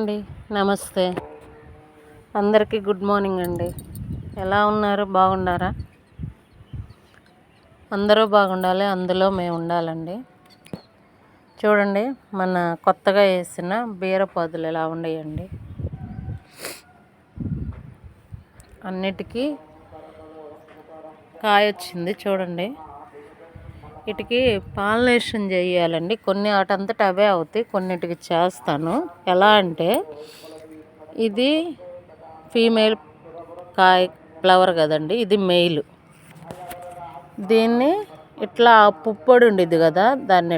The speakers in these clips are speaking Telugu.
అండి నమస్తే అందరికీ గుడ్ మార్నింగ్ అండి. ఎలా ఉన్నారు? బాగున్నారా? అందరూ బాగుండాలి, అందులో మేము ఉండాలండి. చూడండి, మన కొత్తగా వేసిన బీరపాదులు ఎలా ఉన్నాయండి. అన్నిటికీ కాయ వచ్చింది చూడండి. వీటికి పాలినేషన్ చేయాలండి. కొన్ని వాటంతట అవే అవుతాయి, కొన్నిటికి చేస్తాను. ఎలా అంటే, ఇది ఫీమేల్ కాయ ఫ్లవర్ కదండి, ఇది మెయిల్. దీన్ని ఇట్లా పుప్పొడి ఉండిద్ది కదా, దాన్ని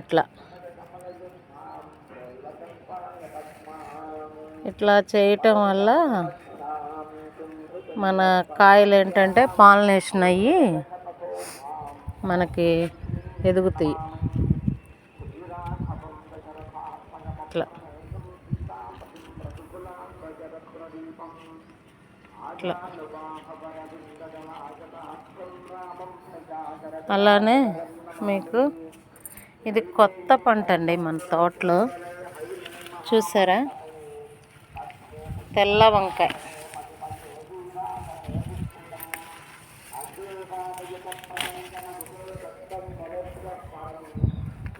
ఇట్లా చేయటం వల్ల మన కాయలు ఏంటంటే పాలినేషన్ అయ్యి మనకి ఎదుగుతాయి. ఇట్లా ఇట్లా అలానే మీకు ఇది కొత్త పంట అండి మన తోటలో. చూసారా, తెల్ల వంకాయ.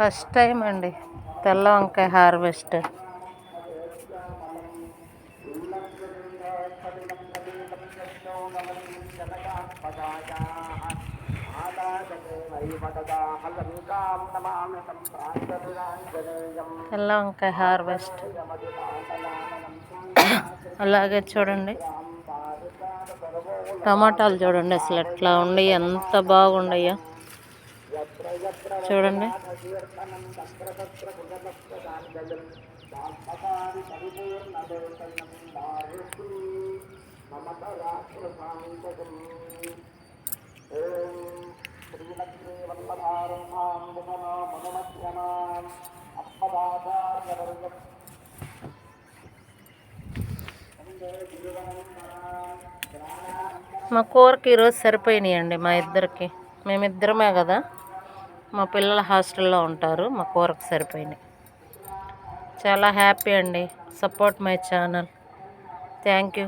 ఫస్ట్ టైం అండి తెల్ల వంకాయ హార్వెస్ట్. తెల్ల వంకాయ హార్వెస్ట్. అలాగే చూడండి, టమాటాలు చూడండి అసలు ఎట్లా ఉండి, ఎంత బాగుండయో చూడండి. మా కూరకి ఈరోజు సరిపోయినాయండి మా ఇద్దరికి. మేమిద్దరమే కదా, మా పిల్లలు హాస్టల్లో ఉంటారు. మా కూరకు సరిపోయినాయి. చాలా హ్యాపీ అండి. Support my channel. Thank you.